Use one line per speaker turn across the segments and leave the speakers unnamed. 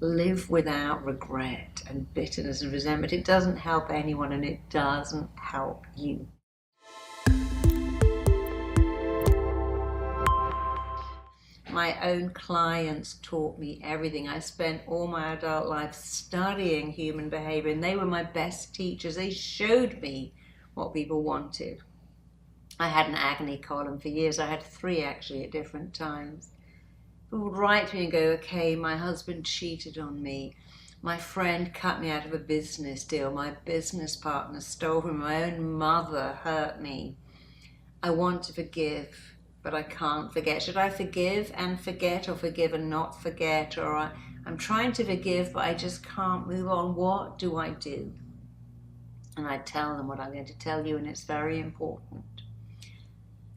live without regret and bitterness and resentment. It doesn't help anyone, and it doesn't help you. My own clients taught me everything. I spent all my adult life studying human behavior, and they were my best teachers. They showed me what people wanted. I had an agony column for years. I had 3 actually at different times. People would write to me and go, okay, my husband cheated on me. My friend cut me out of a business deal. My business partner stole from me. My own mother hurt me. I want to forgive, but I can't forget. Should I forgive and forget, or forgive and not forget? Or I'm trying to forgive, but I just can't move on. What do I do? And I tell them what I'm going to tell you, and it's very important.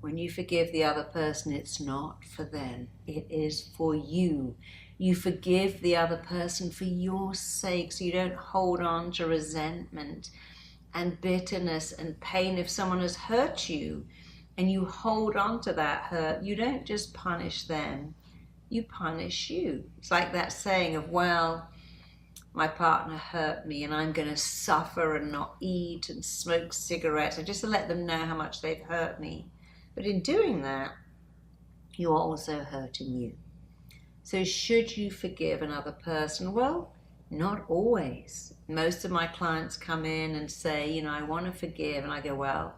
When you forgive the other person, it's not for them. It is for you. You forgive the other person for your sake, so you don't hold on to resentment and bitterness and pain. If someone has hurt you and you hold on to that hurt, you don't just punish them, you punish you. It's like that saying of, well, my partner hurt me and I'm going to suffer and not eat and smoke cigarettes, just to let them know how much they've hurt me. But in doing that, you are also hurting you. So should you forgive another person? Well, not always. Most of my clients come in and say, I want to forgive. And I go, well,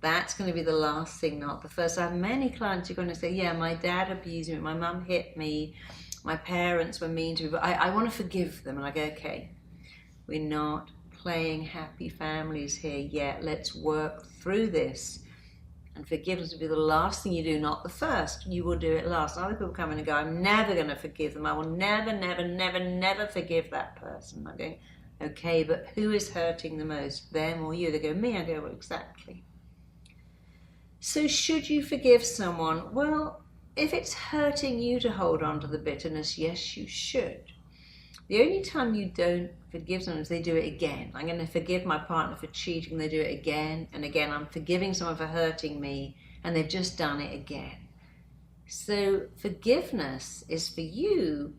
that's going to be the last thing, not the first. I have many clients who are going to say, yeah, my dad abused me, my mum hit me, my parents were mean to me, but I want to forgive them. And I go, okay, we're not playing happy families here yet. Let's work through this. And forgiveness will be the last thing you do, not the first. You will do it last. Other people come in and go, I'm never going to forgive them. I will never, never, never, never forgive that person. I'm going, okay, but who is hurting the most, them or you? They go, me. I go, well, exactly. So should you forgive someone? Well, if it's hurting you to hold on to the bitterness, yes, you should. The only time you don't forgive someone is they do it again. I'm going to forgive my partner for cheating, they do it again and again. I'm forgiving someone for hurting me, and they've just done it again. So forgiveness is for you,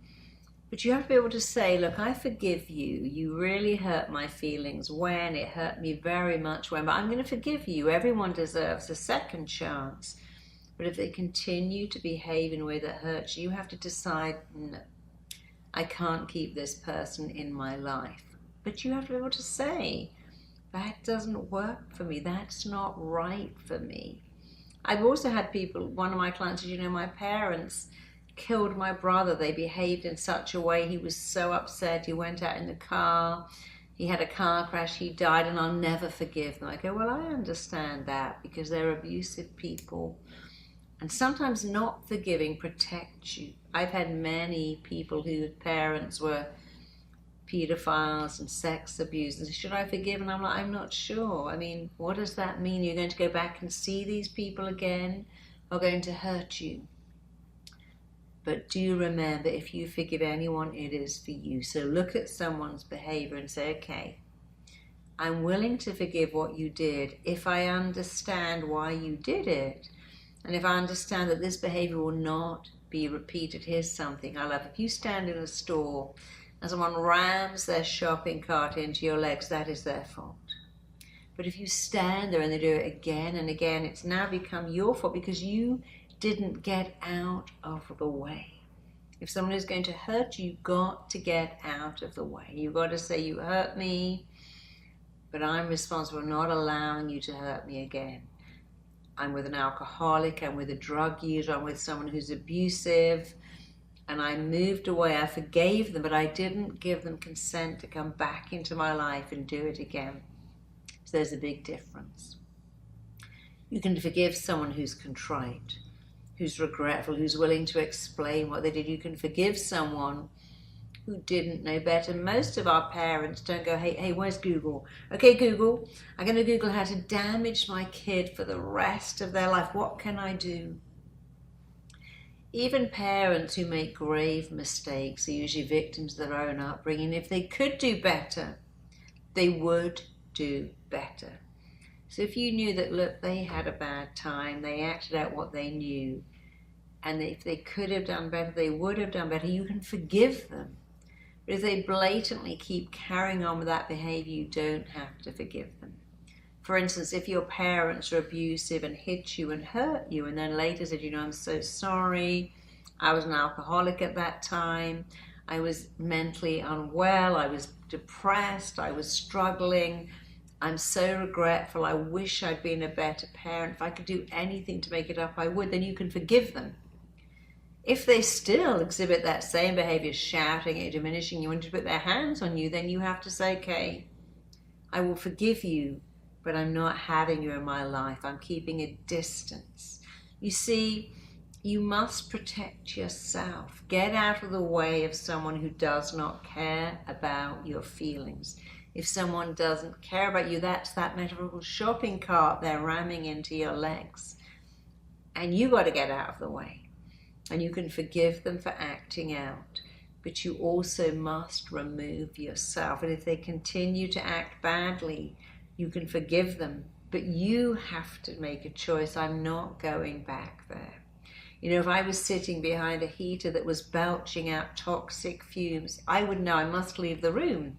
but you have to be able to say, look, I forgive you. You really hurt my feelings when, it hurt me very much when, but I'm going to forgive you. Everyone deserves a second chance. But if they continue to behave in a way that hurts you, you have to decide, no, I can't keep this person in my life. But you have to be able to say, that doesn't work for me. That's not right for me. I've also had people, one of my clients said, my parents killed my brother. They behaved in such a way. He was so upset. He went out in the car. He had a car crash. He died, and I'll never forgive them. I go, well, I understand that, because they're abusive people. And sometimes not forgiving protects you. I've had many people whose parents were pedophiles and sex abusers. Should I forgive? And I'm like, I'm not sure. I mean, what does that mean? You're going to go back and see these people again, or going to hurt you? But do remember, if you forgive anyone, it is for you. So look at someone's behavior and say, okay, I'm willing to forgive what you did if I understand why you did it. And if I understand that this behavior will not be repeated. Here's something I love. If you stand in a store and someone rams their shopping cart into your legs, that is their fault. But if you stand there and they do it again and again, it's now become your fault because you didn't get out of the way. If someone is going to hurt you, you've got to get out of the way. You've got to say, you hurt me, but I'm responsible for not allowing you to hurt me again. I'm with an alcoholic, I'm with a drug user, I'm with someone who's abusive, and I moved away. I forgave them, but I didn't give them consent to come back into my life and do it again. So there's a big difference. You can forgive someone who's contrite, who's regretful, who's willing to explain what they did. You can forgive someone who didn't know better. Most of our parents don't go, hey, where's Google? Okay, Google, I'm going to Google how to damage my kid for the rest of their life. What can I do? Even parents who make grave mistakes are usually victims of their own upbringing. If they could do better, they would do better. So if you knew that, look, they had a bad time, they acted out what they knew, and if they could have done better, they would have done better, you can forgive them. But if they blatantly keep carrying on with that behavior, you don't have to forgive them. For instance, if your parents are abusive and hit you and hurt you, and then later said, I'm so sorry, I was an alcoholic at that time, I was mentally unwell, I was depressed, I was struggling, I'm so regretful, I wish I'd been a better parent, if I could do anything to make it up, I would, then you can forgive them. If they still exhibit that same behavior, shouting at you, diminishing you, wanting to put their hands on you, then you have to say, okay, I will forgive you, but I'm not having you in my life. I'm keeping a distance. You see, you must protect yourself. Get out of the way of someone who does not care about your feelings. If someone doesn't care about you, that's that metaphorical shopping cart they're ramming into your legs. And you got to get out of the way. And you can forgive them for acting out, but you also must remove yourself. And if they continue to act badly, you can forgive them, but you have to make a choice. I'm not going back there. If I was sitting behind a heater that was belching out toxic fumes, I would know I must leave the room.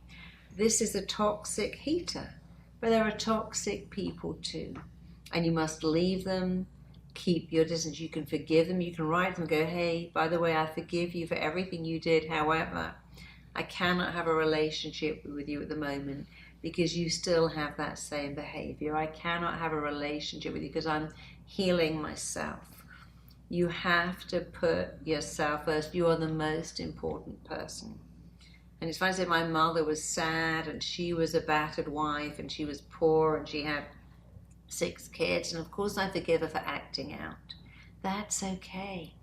This is a toxic heater, but there are toxic people too. And you must leave them. Keep your distance. You can forgive them. You can write them and go, hey, by the way, I forgive you for everything you did. However, I cannot have a relationship with you at the moment because you still have that same behavior. I cannot have a relationship with you because I'm healing myself. You have to put yourself first. You are the most important person. And it's funny to say my mother was sad and she was a battered wife and she was poor and she had 6 kids, and of course I forgive her for acting out. That's okay.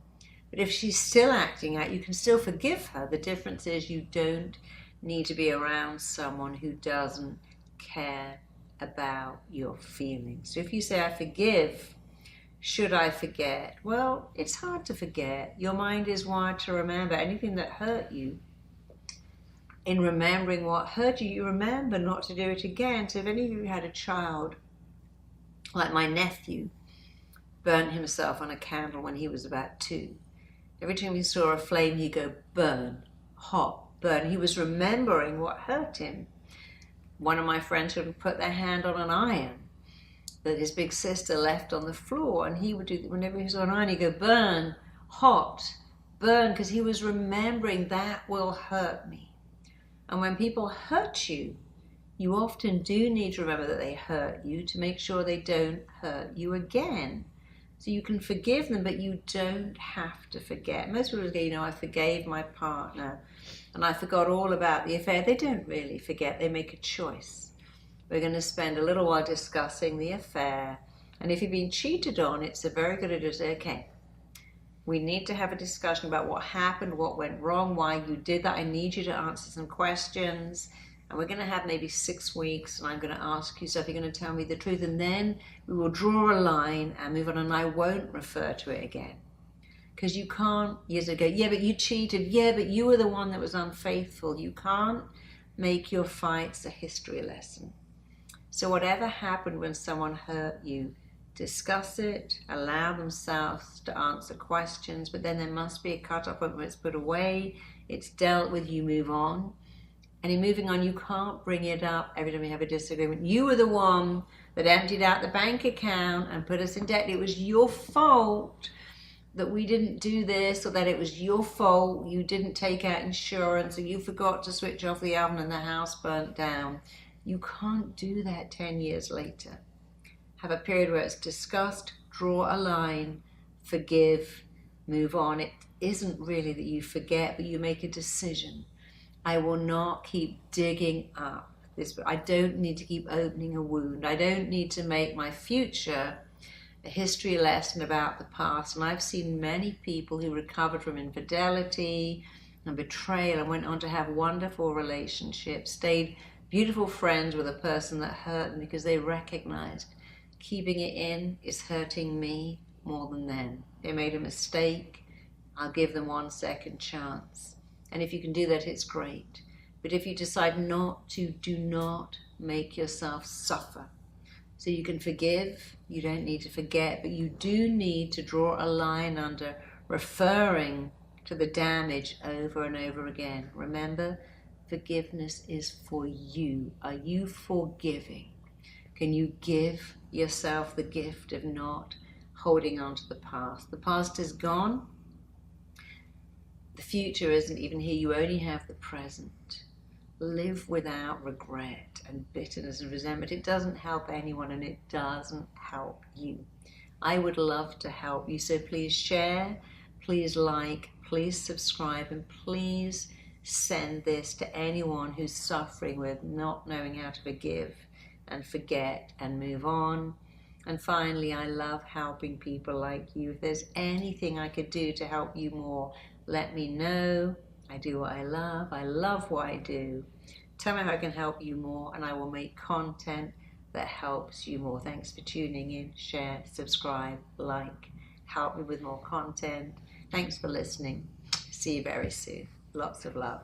But if she's still acting out, you can still forgive her. The difference is you don't need to be around someone who doesn't care about your feelings. So if you say, I forgive, should I forget? Well, it's hard to forget. Your mind is wired to remember anything that hurt you. In remembering what hurt you, you remember not to do it again. So if any of you had a child, like my nephew, burnt himself on a candle when he was about 2. Every time he saw a flame, he'd go, burn, hot, burn. He was remembering what hurt him. One of my friends would put their hand on an iron that his big sister left on the floor, and he would do, whenever he saw an iron, he'd go, burn, hot, burn, because he was remembering that will hurt me. And when people hurt you, you often do need to remember that they hurt you to make sure they don't hurt you again. So you can forgive them, but you don't have to forget. Most people say, I forgave my partner and I forgot all about the affair. They don't really forget. They make a choice. We're going to spend a little while discussing the affair. And if you've been cheated on, it's a very good idea to say, okay, we need to have a discussion about what happened, what went wrong, why you did that. I need you to answer some questions. And we're going to have maybe 6 weeks, and I'm going to ask you, so if you're going to tell me the truth, and then we will draw a line and move on, and I won't refer to it again. Because you can't years ago, yeah, but you cheated, yeah, but you were the one that was unfaithful. You can't make your fights a history lesson. So whatever happened when someone hurt you, discuss it, allow themselves to answer questions, but then there must be a cut-off point where it's put away, it's dealt with, you move on. And in moving on, you can't bring it up every time you have a disagreement. You were the one that emptied out the bank account and put us in debt. It was your fault that we didn't do this, or that it was your fault you didn't take out insurance, or you forgot to switch off the oven and the house burnt down. You can't do that 10 years later. Have a period where it's discussed, draw a line, forgive, move on. It isn't really that you forget, but you make a decision. I will not keep digging up this. I don't need to keep opening a wound. I don't need to make my future a history lesson about the past. And I've seen many people who recovered from infidelity and betrayal and went on to have wonderful relationships, stayed beautiful friends with a person that hurt them because they recognized keeping it in is hurting me more than them. They made a mistake. I'll give them 1 second chance. And if you can do that, it's great. But if you decide not to, do not make yourself suffer. So you can forgive, you don't need to forget, but you do need to draw a line under referring to the damage over and over again. Remember, forgiveness is for you. Are you forgiving? Can you give yourself the gift of not holding on to the past? The past is gone. The future isn't even here. You only have the present. Live without regret and bitterness and resentment. It doesn't help anyone, and it doesn't help you. I would love to help you, so please share, please like, please subscribe, and please send this to anyone who's suffering with not knowing how to forgive and forget and move on. And finally, I love helping people like you. If there's anything I could do to help you more, let me know. I do what I love what I do. Tell me how I can help you more, and I will make content that helps you more. Thanks for tuning in. Share, subscribe, like, help me with more content. Thanks for listening. See you very soon. Lots of love.